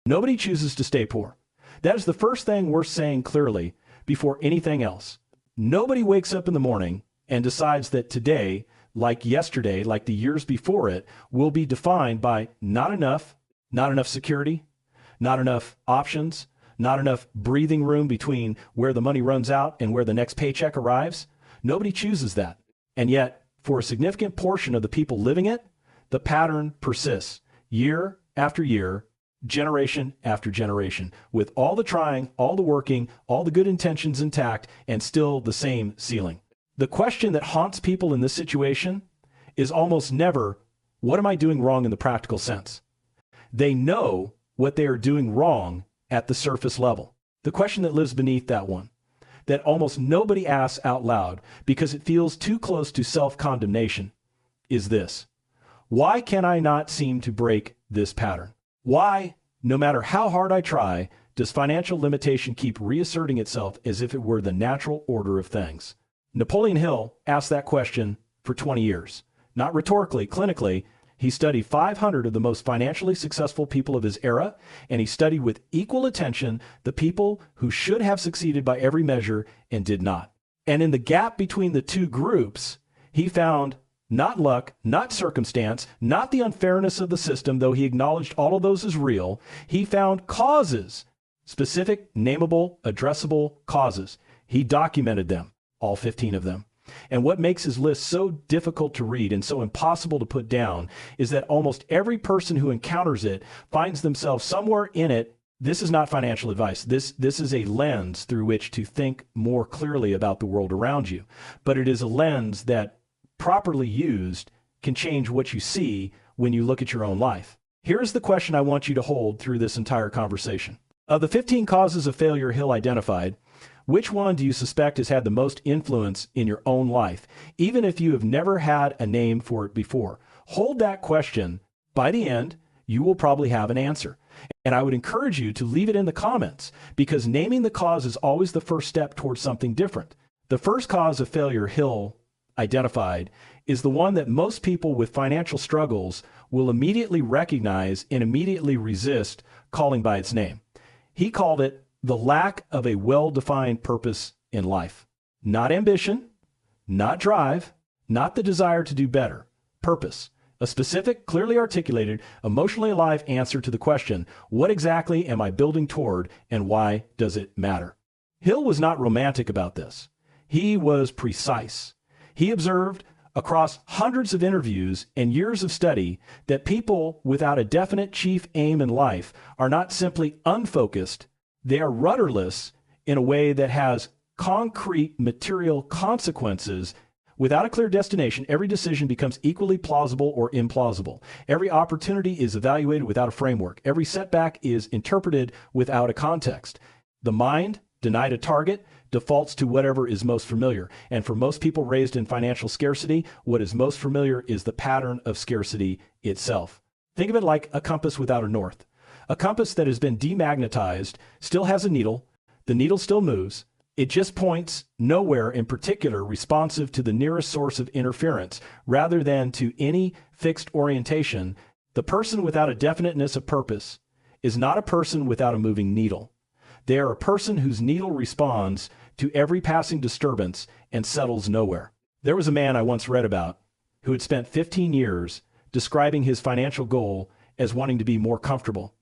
Nobody chooses to stay poor. That is the first thing we're saying clearly before anything else. Nobody wakes up in the morning and decides that today, like yesterday, like the years before it, will be defined by not enough security, not enough options, not enough breathing room between where the money runs out and where the next paycheck arrives. Nobody chooses that. And yet, for a significant portion of the people living it, the pattern persists year after year, generation after generation, with all the trying, all the working, all the good intentions intact, and still the same ceiling. The question that haunts people in this situation is almost never, what am I doing wrong in the practical sense? They know what they are doing wrong at the surface level. The question that lives beneath that one, that almost nobody asks out loud because it feels too close to self-condemnation, is this: why can I not seem to break this pattern? Why, no matter how hard I try, does financial limitation keep reasserting itself as if it were the natural order of things? Napoleon Hill asked that question for 20 years. Not rhetorically, clinically. He studied 500 of the most financially successful people of his era, and he studied with equal attention the people who should have succeeded by every measure and did not. And in the gap between the two groups, he found not luck, not circumstance, not the unfairness of the system, though he acknowledged all of those as real. He found causes, specific, nameable, addressable causes. He documented them, all 15 of them. And what makes his list so difficult to read and so impossible to put down is that almost every person who encounters it finds themselves somewhere in it. This is not financial advice. This is a lens through which to think more clearly about the world around you. But it is a lens that, properly used, can change what you see when you look at your own life. Here's the question I want you to hold through this entire conversation. Of the 15 causes of failure Hill identified, which one do you suspect has had the most influence in your own life, even if you have never had a name for it before? Hold that question. By the end, you will probably have an answer. And I would encourage you to leave it in the comments, because naming the cause is always the first step towards something different. The first cause of failure Hill identified is the one that most people with financial struggles will immediately recognize and immediately resist calling by its name. He called it the lack of a well-defined purpose in life. Not ambition, not drive, not the desire to do better. Purpose. A specific, clearly articulated, emotionally alive answer to the question, what exactly am I building toward and why does it matter? Hill was not romantic about this. He was precise. He observed across hundreds of interviews and years of study that people without a definite chief aim in life are not simply unfocused, they are rudderless in a way that has concrete material consequences. Without a clear destination, every decision becomes equally plausible or implausible. Every opportunity is evaluated without a framework. Every setback is interpreted without a context. The mind, denied a target, defaults to whatever is most familiar. And for most people raised in financial scarcity, what is most familiar is the pattern of scarcity itself. Think of it like a compass without a north. A compass that has been demagnetized still has a needle. The needle still moves. It just points nowhere in particular responsive to the nearest source of interference rather than to any fixed orientation. The person without a definiteness of purpose is not a person without a moving needle. They are a person whose needle responds to every passing disturbance and settles nowhere. There was a man I once read about who had spent 15 years describing his financial goal as wanting to be more comfortable.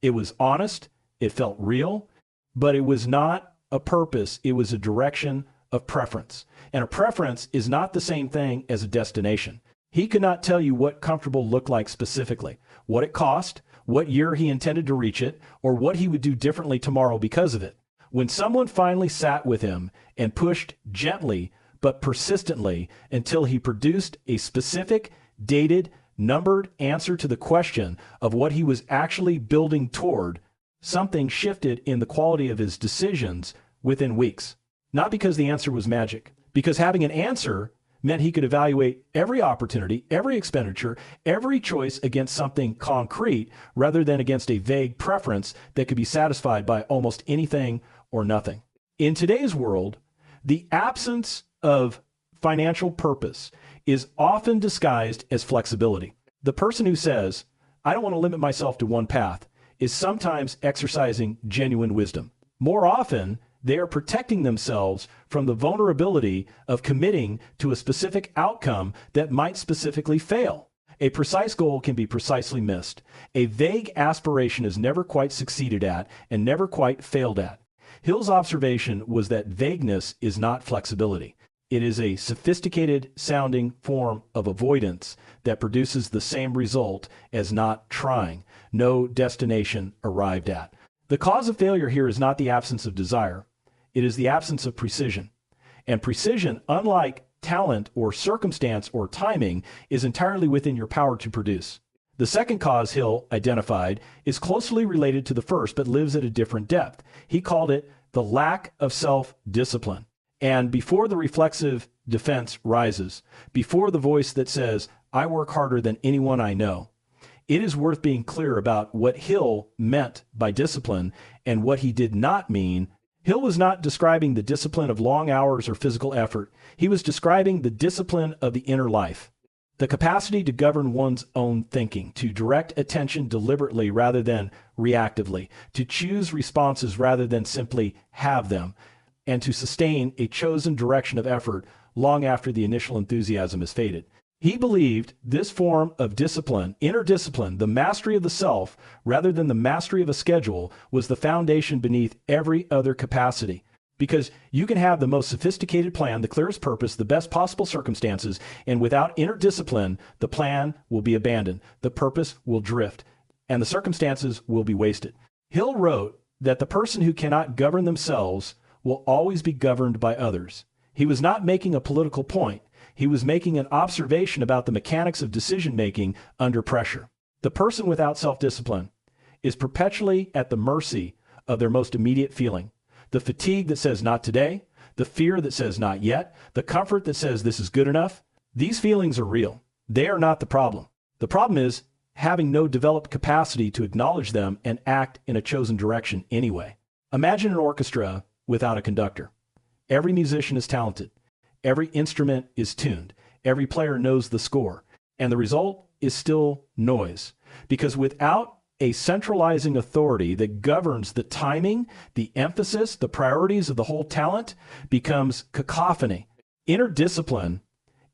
It was honest, it felt real, but it was not a purpose, it was a direction of preference. And a preference is not the same thing as a destination. He could not tell you what comfortable looked like specifically, what it cost, what year he intended to reach it, or what he would do differently tomorrow because of it. When someone finally sat with him and pushed gently but persistently until he produced a specific, dated, numbered answer to the question of what he was actually building toward, something shifted in the quality of his decisions within weeks. Not because the answer was magic, because having an answer meant he could evaluate every opportunity, every expenditure, every choice against something concrete rather than against a vague preference that could be satisfied by almost anything or nothing. In today's world, the absence of financial purpose is often disguised as flexibility. The person who says, I don't want to limit myself to one path, is sometimes exercising genuine wisdom. More often, they are protecting themselves from the vulnerability of committing to a specific outcome that might specifically fail. A precise goal can be precisely missed. A vague aspiration is never quite succeeded at and never quite failed at. Hill's observation was that vagueness is not flexibility. It is a sophisticated sounding form of avoidance that produces the same result as not trying, no destination arrived at. The cause of failure here is not the absence of desire. It is the absence of precision. And precision, unlike talent or circumstance or timing, is entirely within your power to produce. The second cause Hill identified is closely related to the first, but lives at a different depth. He called it the lack of self-discipline. And before the reflexive defense rises, before the voice that says, "I work harder than anyone I know," it is worth being clear about what Hill meant by discipline and what he did not mean. Hill was not describing the discipline of long hours or physical effort. He was describing the discipline of the inner life. The capacity to govern one's own thinking, to direct attention deliberately rather than reactively, to choose responses rather than simply have them, and to sustain a chosen direction of effort long after the initial enthusiasm has faded. He believed this form of discipline, inner discipline, the mastery of the self, rather than the mastery of a schedule, was the foundation beneath every other capacity. Because you can have the most sophisticated plan, the clearest purpose, the best possible circumstances, and without inner discipline, the plan will be abandoned, the purpose will drift, and the circumstances will be wasted. Hill wrote that the person who cannot govern themselves will always be governed by others. He was not making a political point. He was making an observation about the mechanics of decision-making under pressure. The person without self-discipline is perpetually at the mercy of their most immediate feeling. The fatigue that says not today, the fear that says not yet, the comfort that says this is good enough. These feelings are real. They are not the problem. The problem is having no developed capacity to acknowledge them and act in a chosen direction anyway. Imagine an orchestra without a conductor. Every musician is talented. Every instrument is tuned. Every player knows the score. And the result is still noise. Because without a centralizing authority that governs the timing, the emphasis, the priorities of the whole talent becomes cacophony. Inner discipline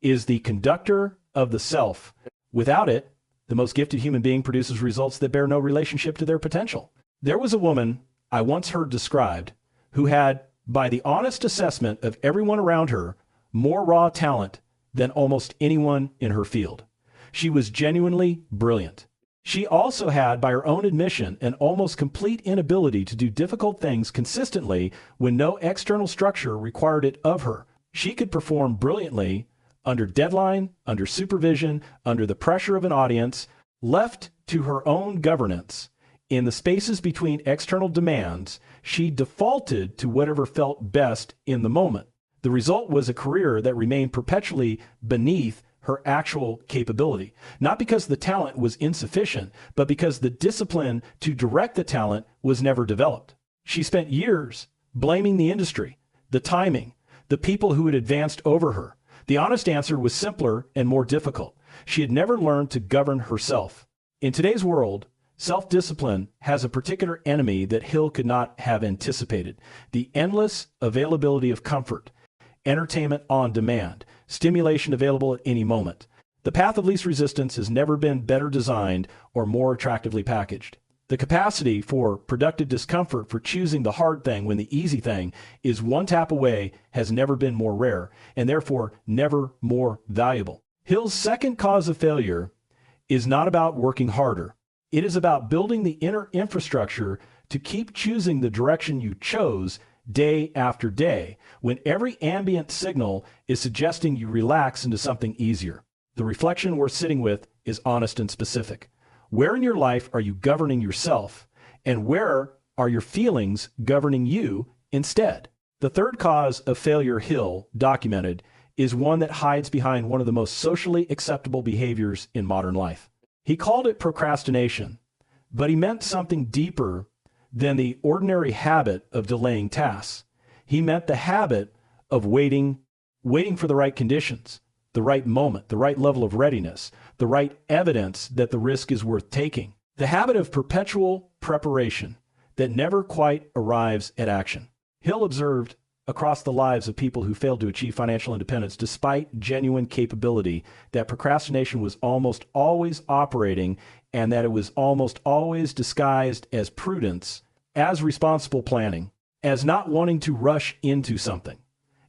is the conductor of the self. Without it, the most gifted human being produces results that bear no relationship to their potential. There was a woman I once heard described who had, by the honest assessment of everyone around her, more raw talent than almost anyone in her field. She was genuinely brilliant. She also had, by her own admission, an almost complete inability to do difficult things consistently when no external structure required it of her. She could perform brilliantly under deadline, under supervision, under the pressure of an audience, left to her own governance. In the spaces between external demands, she defaulted to whatever felt best in the moment. The result was a career that remained perpetually beneath her actual capability, not because the talent was insufficient, but because the discipline to direct the talent was never developed. She spent years blaming the industry, the timing, the people who had advanced over her. The honest answer was simpler and more difficult. She had never learned to govern herself. In today's world, self-discipline has a particular enemy that Hill could not have anticipated: the endless availability of comfort, entertainment on demand, stimulation available at any moment. The path of least resistance has never been better designed or more attractively packaged. The capacity for productive discomfort, for choosing the hard thing when the easy thing is one tap away, has never been more rare, and therefore never more valuable. Hill's second cause of failure is not about working harder. It is about building the inner infrastructure to keep choosing the direction you chose day after day, when every ambient signal is suggesting you relax into something easier. The reflection we're sitting with is honest and specific. Where in your life are you governing yourself, and where are your feelings governing you instead? The third cause of failure Hill documented is one that hides behind one of the most socially acceptable behaviors in modern life. He called it procrastination, but he meant something deeper than the ordinary habit of delaying tasks. He meant the habit of waiting for the right conditions, the right moment, the right level of readiness, the right evidence that the risk is worth taking. The habit of perpetual preparation that never quite arrives at action. Hill observed across the lives of people who failed to achieve financial independence despite genuine capability that procrastination was almost always operating, and that it was almost always disguised as prudence, as responsible planning, as not wanting to rush into something,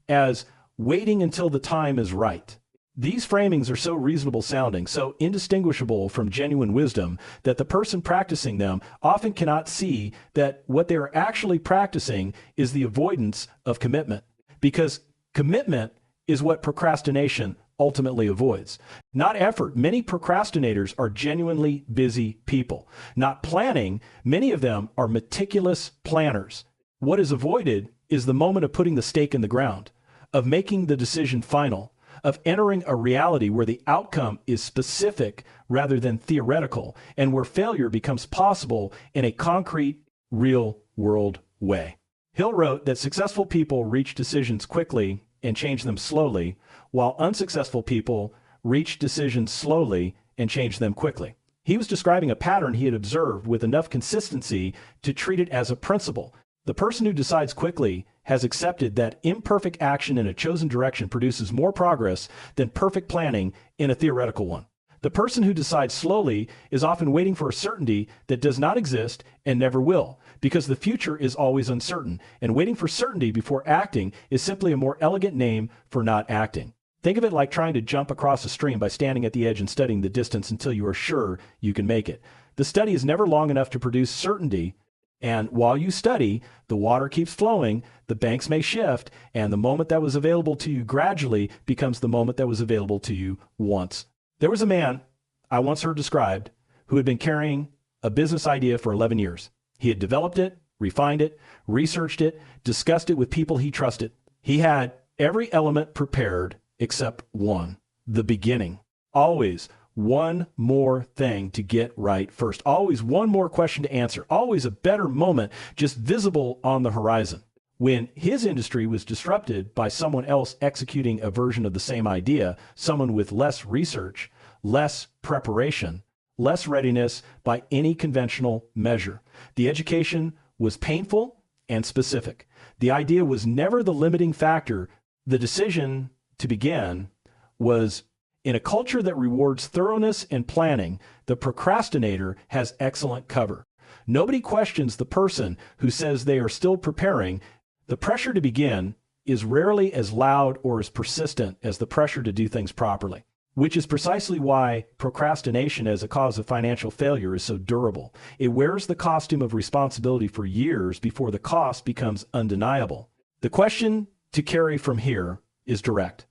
as waiting until the time is right. These framings are so reasonable sounding, so indistinguishable from genuine wisdom, that the person practicing them often cannot see that what they are actually practicing is the avoidance of commitment. Because commitment is what procrastination ultimately avoids. Not effort. Many procrastinators are genuinely busy people. Not planning. Many of them are meticulous planners. What is avoided is the moment of putting the stake in the ground, of making the decision final, of entering a reality where the outcome is specific rather than theoretical, and where failure becomes possible in a concrete, real-world way. Hill wrote that successful people reach decisions quickly and change them slowly, while unsuccessful people reach decisions slowly and change them quickly. He was describing a pattern he had observed with enough consistency to treat it as a principle. The person who decides quickly has accepted that imperfect action in a chosen direction produces more progress than perfect planning in a theoretical one. The person who decides slowly is often waiting for a certainty that does not exist and never will, because the future is always uncertain, and waiting for certainty before acting is simply a more elegant name for not acting. Think of it like trying to jump across a stream by standing at the edge and studying the distance until you are sure you can make it. The study is never long enough to produce certainty, and while you study, the water keeps flowing, the banks may shift, and the moment that was available to you gradually becomes the moment that was available to you once. There was a man I once heard described who had been carrying a business idea for 11 years. He had developed it, refined it, researched it, discussed it with people he trusted. He had every element prepared except one, the beginning. Always one more thing to get right first. Always one more question to answer. Always a better moment just visible on the horizon. When his industry was disrupted by someone else executing a version of the same idea, someone with less research, less preparation, less readiness by any conventional measure. The education was painful and specific. The idea was never the limiting factor. The decision to begin was, in a culture that rewards thoroughness and planning, the procrastinator has excellent cover. Nobody questions the person who says they are still preparing. The pressure to begin is rarely as loud or as persistent as the pressure to do things properly, which is precisely why procrastination as a cause of financial failure is so durable. It wears the costume of responsibility for years before the cost becomes undeniable. The question to carry from here is direct.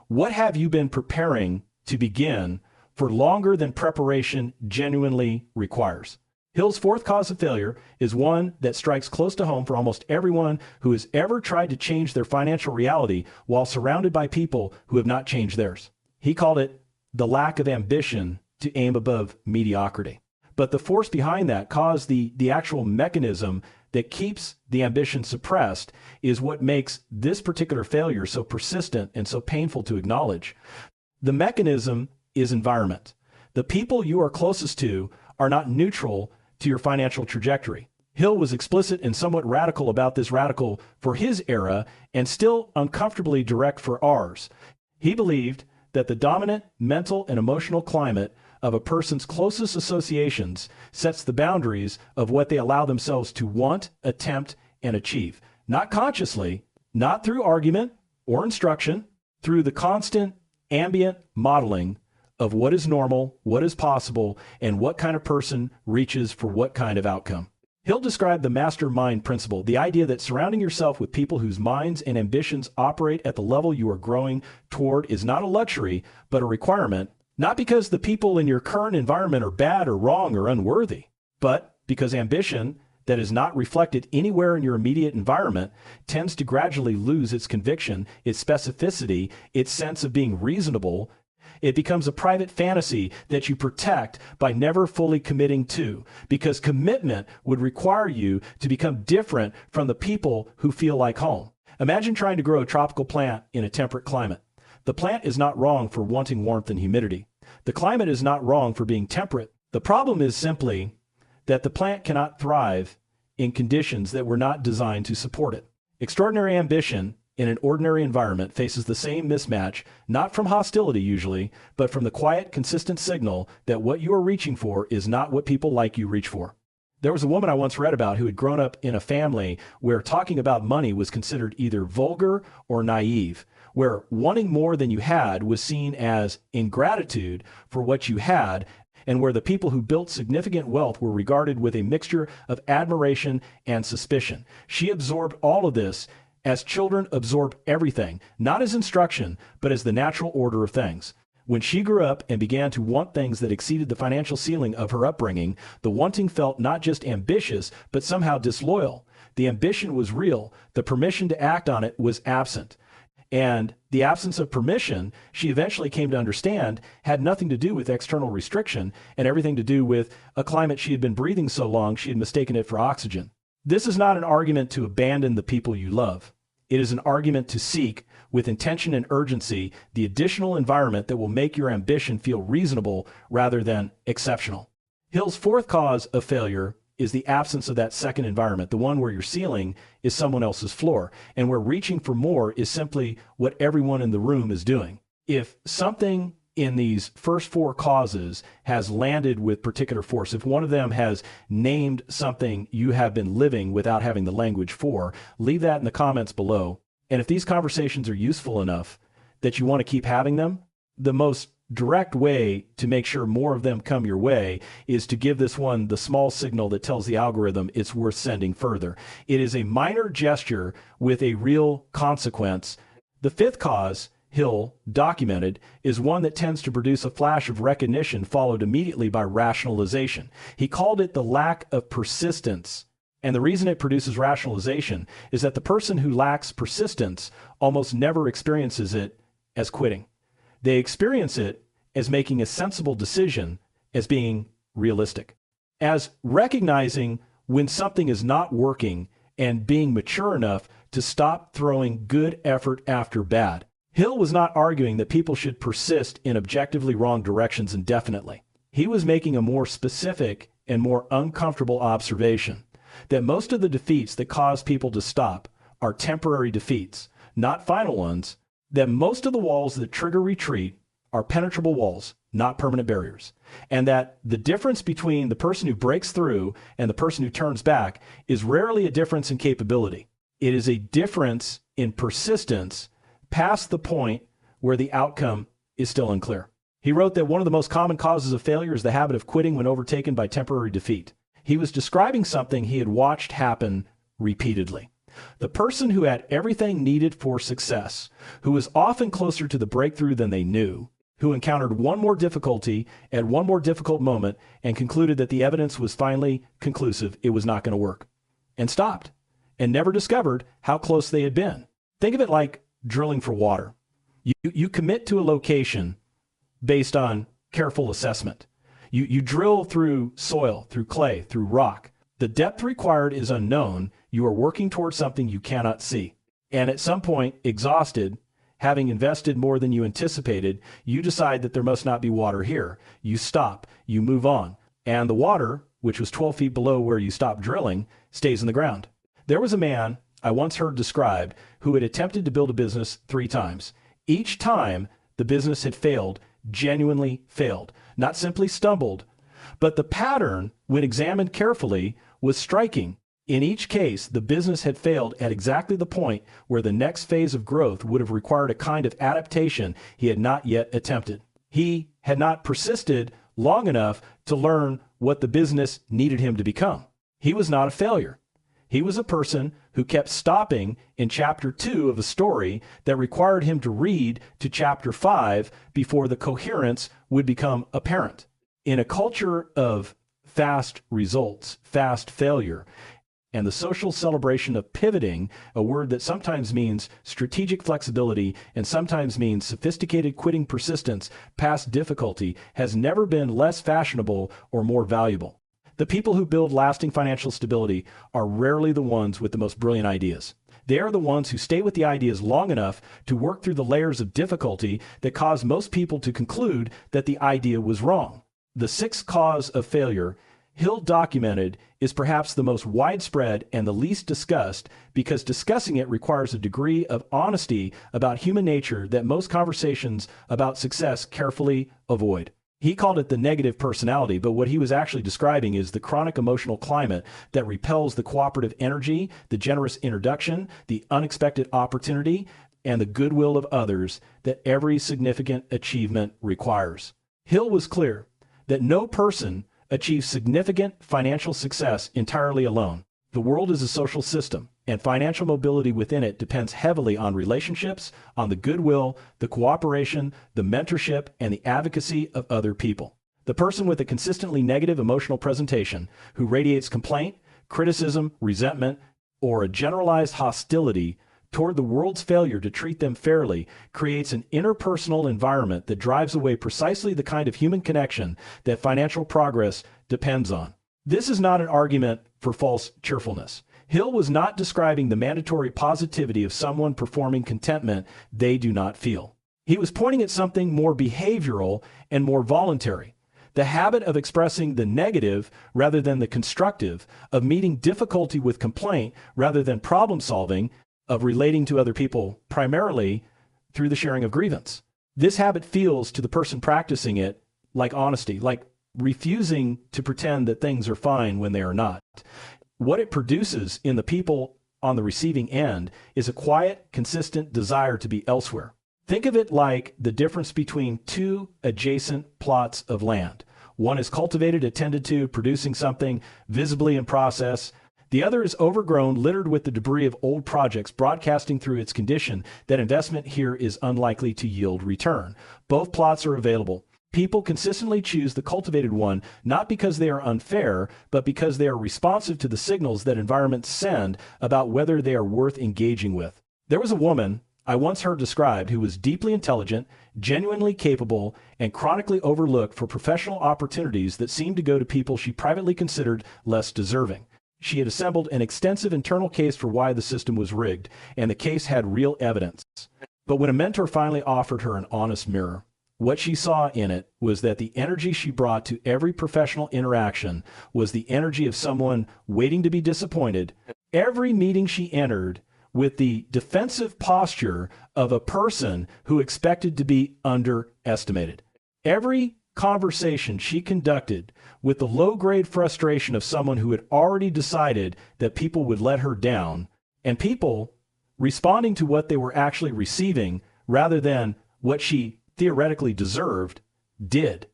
What have you been preparing to begin for longer than preparation genuinely requires? Hill's fourth cause of failure is one that strikes close to home for almost everyone who has ever tried to change their financial reality while surrounded by people who have not changed theirs. He called it the lack of ambition to aim above mediocrity. But the force behind that cause, the actual mechanism that keeps the ambition suppressed, is what makes this particular failure so persistent and so painful to acknowledge. The mechanism is environment. The people you are closest to are not neutral to your financial trajectory. Hill was explicit and somewhat radical about this, radical for his era and still uncomfortably direct for ours. He believed that the dominant mental and emotional climate of a person's closest associations sets the boundaries of what they allow themselves to want, attempt, and achieve. Not consciously, not through argument or instruction, through the constant ambient modeling of what is normal, what is possible, and what kind of person reaches for what kind of outcome. Hill described the mastermind principle, the idea that surrounding yourself with people whose minds and ambitions operate at the level you are growing toward is not a luxury, but a requirement. Not because the people in your current environment are bad or wrong or unworthy, but because ambition that is not reflected anywhere in your immediate environment tends to gradually lose its conviction, its specificity, its sense of being reasonable. It becomes a private fantasy that you protect by never fully committing to, because commitment would require you to become different from the people who feel like home. Imagine trying to grow a tropical plant in a temperate climate. The plant is not wrong for wanting warmth and humidity. The climate is not wrong for being temperate. The problem is simply that the plant cannot thrive in conditions that were not designed to support it. Extraordinary ambition in an ordinary environment faces the same mismatch, not from hostility usually, but from the quiet, consistent signal that what you are reaching for is not what people like you reach for. There was a woman I once read about who had grown up in a family where talking about money was considered either vulgar or naive, where wanting more than you had was seen as ingratitude for what you had, and where the people who built significant wealth were regarded with a mixture of admiration and suspicion. She absorbed all of this as children absorb everything, not as instruction, but as the natural order of things. When she grew up and began to want things that exceeded the financial ceiling of her upbringing, the wanting felt not just ambitious, but somehow disloyal. The ambition was real. The permission to act on it was absent. And the absence of permission, she eventually came to understand, had nothing to do with external restriction and everything to do with a climate she had been breathing so long she had mistaken it for oxygen. This is not an argument to abandon the people you love. It is an argument to seek, with intention and urgency, the additional environment that will make your ambition feel reasonable rather than exceptional. Hill's fourth cause of failure is the absence of that second environment, the one where your ceiling is someone else's floor, and where reaching for more is simply what everyone in the room is doing. If something in these first four causes has landed with particular force, if one of them has named something you have been living without having the language for, leave that in the comments below. And if these conversations are useful enough that you want to keep having them, the most direct way to make sure more of them come your way is to give this one the small signal that tells the algorithm it's worth sending further. It is a minor gesture with a real consequence. The fifth cause Hill documented is one that tends to produce a flash of recognition followed immediately by rationalization. He called it the lack of persistence. And the reason it produces rationalization is that the person who lacks persistence almost never experiences it as quitting. They experience it as making a sensible decision, as being realistic, as recognizing when something is not working and being mature enough to stop throwing good effort after bad. Hill was not arguing that people should persist in objectively wrong directions indefinitely. He was making a more specific and more uncomfortable observation that most of the defeats that cause people to stop are temporary defeats, not final ones, that most of the walls that trigger retreat are penetrable walls, not permanent barriers, and that the difference between the person who breaks through and the person who turns back is rarely a difference in capability. It is a difference in persistence past the point where the outcome is still unclear. He wrote that one of the most common causes of failure is the habit of quitting when overtaken by temporary defeat. He was describing something he had watched happen repeatedly. The person who had everything needed for success, who was often closer to the breakthrough than they knew, who encountered one more difficulty at one more difficult moment and concluded that the evidence was finally conclusive it was not going to work, and stopped, and never discovered how close they had been. Think of it like drilling for water. You commit to a location based on careful assessment. You drill through soil, through clay, through rock. The depth required is unknown. You are working towards something you cannot see. And at some point, exhausted, having invested more than you anticipated, you decide that there must not be water here. You stop, you move on. And the water, which was 12 feet below where you stopped drilling, stays in the ground. There was a man I once heard described who had attempted to build a business 3 times. Each time, the business had failed, genuinely failed, not simply stumbled, but the pattern, when examined carefully, was striking. In each case, the business had failed at exactly the point where the next phase of growth would have required a kind of adaptation he had not yet attempted. He had not persisted long enough to learn what the business needed him to become. He was not a failure. He was a person who kept stopping in chapter 2 of a story that required him to read to chapter 5 before the coherence would become apparent. In a culture of fast results, fast failure, and the social celebration of pivoting, a word that sometimes means strategic flexibility and sometimes means sophisticated quitting persistence past difficulty, has never been less fashionable or more valuable. The people who build lasting financial stability are rarely the ones with the most brilliant ideas. They are the ones who stay with the ideas long enough to work through the layers of difficulty that cause most people to conclude that the idea was wrong. The sixth cause of failure Hill documented is perhaps the most widespread and the least discussed because discussing it requires a degree of honesty about human nature that most conversations about success carefully avoid. He called it the negative personality, but what he was actually describing is the chronic emotional climate that repels the cooperative energy, the generous introduction, the unexpected opportunity, and the goodwill of others that every significant achievement requires. Hill was clear that no person achieves significant financial success entirely alone. The world is a social system, and financial mobility within it depends heavily on relationships, on the goodwill, the cooperation, the mentorship, and the advocacy of other people. The person with a consistently negative emotional presentation who radiates complaint, criticism, resentment, or a generalized hostility toward the world's failure to treat them fairly creates an interpersonal environment that drives away precisely the kind of human connection that financial progress depends on. This is not an argument for false cheerfulness. Hill was not describing the mandatory positivity of someone performing contentment they do not feel. He was pointing at something more behavioral and more voluntary. The habit of expressing the negative rather than the constructive, of meeting difficulty with complaint rather than problem solving, of relating to other people primarily through the sharing of grievance. This habit feels to the person practicing it like honesty, like refusing to pretend that things are fine when they are not. What it produces in the people on the receiving end is a quiet, consistent desire to be elsewhere. Think of it like the difference between two adjacent plots of land. One is cultivated, attended to, producing something visibly in process. The other is overgrown, littered with the debris of old projects, broadcasting through its condition that investment here is unlikely to yield return. Both plots are available. People consistently choose the cultivated one, not because they are unfair, but because they are responsive to the signals that environments send about whether they are worth engaging with. There was a woman I once heard described who was deeply intelligent, genuinely capable, and chronically overlooked for professional opportunities that seemed to go to people she privately considered less deserving. She had assembled an extensive internal case for why the system was rigged, and the case had real evidence. But when a mentor finally offered her an honest mirror, what she saw in it was that the energy she brought to every professional interaction was the energy of someone waiting to be disappointed. Every meeting she entered with the defensive posture of a person who expected to be underestimated. Every conversation she conducted with the low-grade frustration of someone who had already decided that people would let her down, and people responding to what they were actually receiving rather than what she theoretically deserved, did.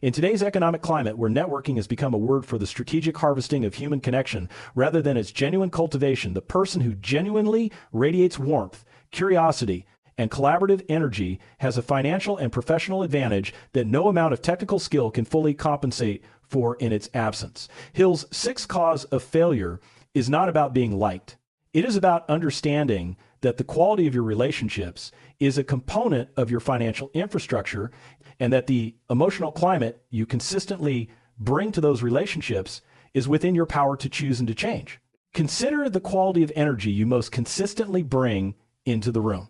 In today's economic climate, where networking has become a word for the strategic harvesting of human connection rather than its genuine cultivation, the person who genuinely radiates warmth, curiosity, and collaborative energy has a financial and professional advantage that no amount of technical skill can fully compensate for in its absence. Hill's sixth cause of failure is not about being liked. It is about understanding that the quality of your relationships is a component of your financial infrastructure, and that the emotional climate you consistently bring to those relationships is within your power to choose and to change. Consider the quality of energy you most consistently bring into the room,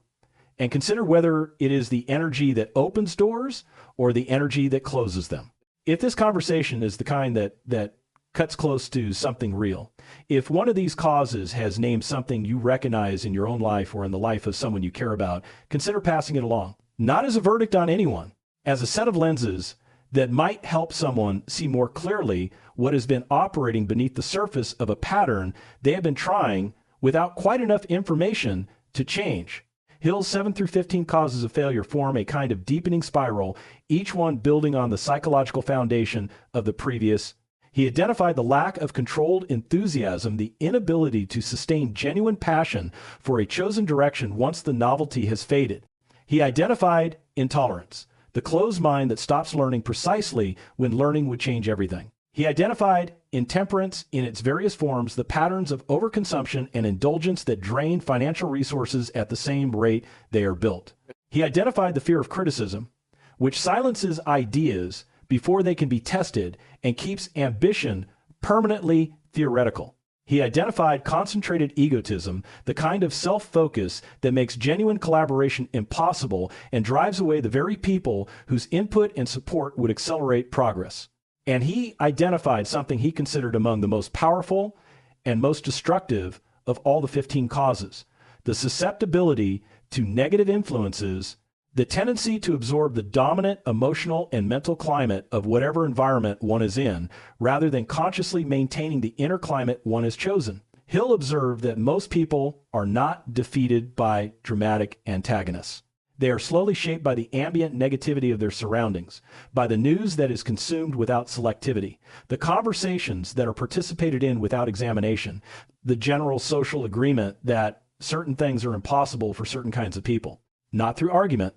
and consider whether it is the energy that opens doors or the energy that closes them. If this conversation is the kind that cuts close to something real, if one of these causes has named something you recognize in your own life or in the life of someone you care about, consider passing it along, not as a verdict on anyone, as a set of lenses that might help someone see more clearly what has been operating beneath the surface of a pattern they have been trying without quite enough information to change. Hill's 7 through 15 causes of failure form a kind of deepening spiral, each one building on the psychological foundation of the previous. He identified the lack of controlled enthusiasm, the inability to sustain genuine passion for a chosen direction once the novelty has faded. He identified intolerance, the closed mind that stops learning precisely when learning would change everything. He identified intemperance in its various forms, the patterns of overconsumption and indulgence that drain financial resources at the same rate they are built. He identified the fear of criticism, which silences ideas before they can be tested and keeps ambition permanently theoretical. He identified concentrated egotism, the kind of self-focus that makes genuine collaboration impossible and drives away the very people whose input and support would accelerate progress. And he identified something he considered among the most powerful and most destructive of all the 15 causes: the susceptibility to negative influences, the tendency to absorb the dominant emotional and mental climate of whatever environment one is in, rather than consciously maintaining the inner climate one has chosen. Hill observed that most people are not defeated by dramatic antagonists. They are slowly shaped by the ambient negativity of their surroundings, by the news that is consumed without selectivity, the conversations that are participated in without examination, the general social agreement that certain things are impossible for certain kinds of people. Not through argument,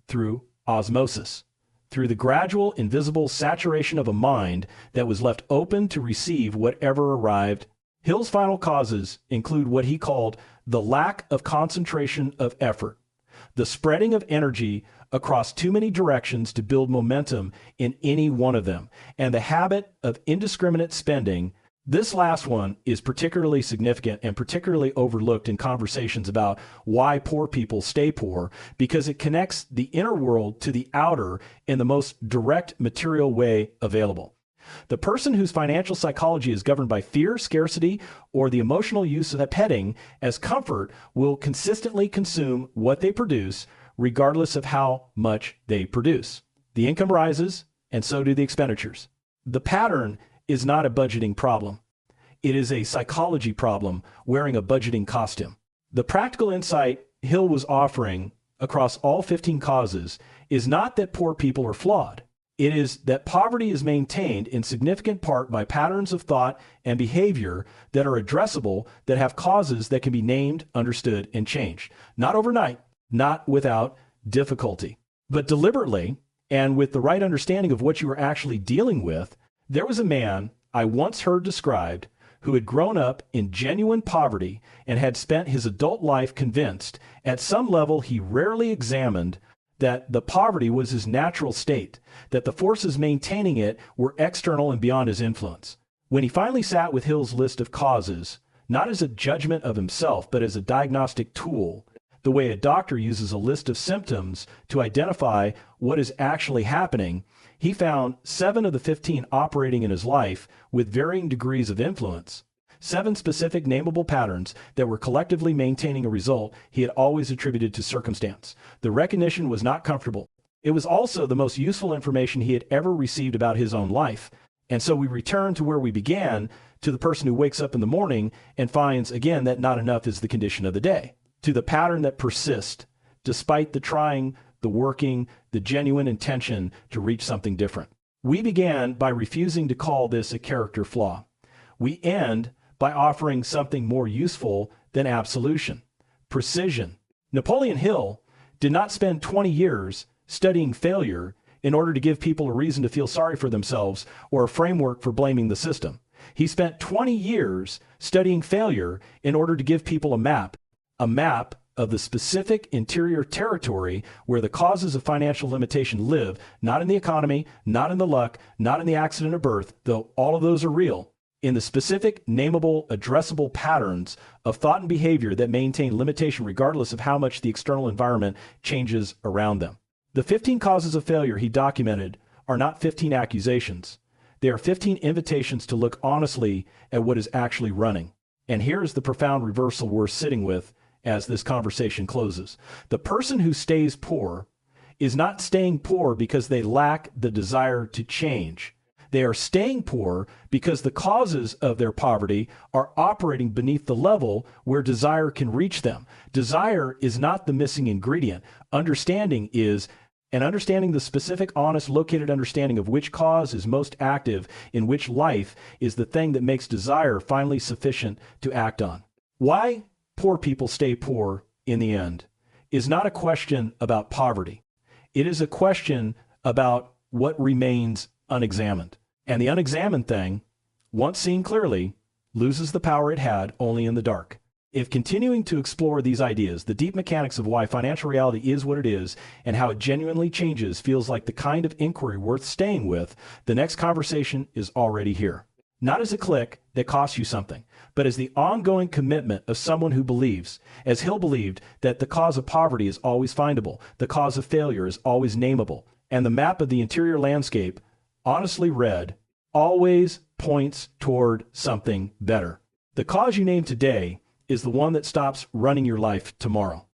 through osmosis, through the gradual, invisible saturation of a mind that was left open to receive whatever arrived. Hill's final causes include what he called the lack of concentration of effort, the spreading of energy across too many directions to build momentum in any one of them, and the habit of indiscriminate spending. This last one is particularly significant and particularly overlooked in conversations about why poor people stay poor, because it connects the inner world to the outer in the most direct material way available. The person whose financial psychology is governed by fear, scarcity, or the emotional use of petting as comfort will consistently consume what they produce, regardless of how much they produce. The income rises, and so do the expenditures. The pattern is not a budgeting problem. It is a psychology problem wearing a budgeting costume. The practical insight Hill was offering across all 15 causes is not that poor people are flawed. It is that poverty is maintained in significant part by patterns of thought and behavior that are addressable, that have causes that can be named, understood, and changed. Not overnight, not without difficulty, but deliberately, and with the right understanding of what you are actually dealing with. There was a man I once heard described who had grown up in genuine poverty and had spent his adult life convinced, at some level he rarely examined, that the poverty was his natural state, that the forces maintaining it were external and beyond his influence. When he finally sat with Hill's list of causes, not as a judgment of himself, but as a diagnostic tool, the way a doctor uses a list of symptoms to identify what is actually happening, he found 7 of the 15 operating in his life with varying degrees of influence. 7 specific nameable patterns that were collectively maintaining a result he had always attributed to circumstance. The recognition was not comfortable. It was also the most useful information he had ever received about his own life. And so we return to where we began, to the person who wakes up in the morning and finds again that not enough is the condition of the day, to the pattern that persists despite the trying, the working, the genuine intention to reach something different. We began by refusing to call this a character flaw. We end by offering something more useful than absolution: precision. Napoleon Hill did not spend 20 years studying failure in order to give people a reason to feel sorry for themselves or a framework for blaming the system. He spent 20 years studying failure in order to give people a map of the specific interior territory where the causes of financial limitation live, not in the economy, not in the luck, not in the accident of birth, though all of those are real, in the specific, nameable, addressable patterns of thought and behavior that maintain limitation regardless of how much the external environment changes around them. The 15 causes of failure he documented are not 15 accusations. They are 15 invitations to look honestly at what is actually running. And here is the profound reversal we're sitting with as this conversation closes. The person who stays poor is not staying poor because they lack the desire to change. They are staying poor because the causes of their poverty are operating beneath the level where desire can reach them. Desire is not the missing ingredient. Understanding is, and understanding the specific, honest, located understanding of which cause is most active in which life is the thing that makes desire finally sufficient to act on. Why poor people stay poor in the end is not a question about poverty. It is a question about what remains unexamined. And the unexamined thing, once seen clearly, loses the power it had only in the dark. If continuing to explore these ideas, the deep mechanics of why financial reality is what it is and how it genuinely changes feels like the kind of inquiry worth staying with, the next conversation is already here. Not as a click that costs you something, but as the ongoing commitment of someone who believes, as Hill believed, that the cause of poverty is always findable, the cause of failure is always nameable, and the map of the interior landscape, honestly read, always points toward something better. The cause you name today is the one that stops running your life tomorrow.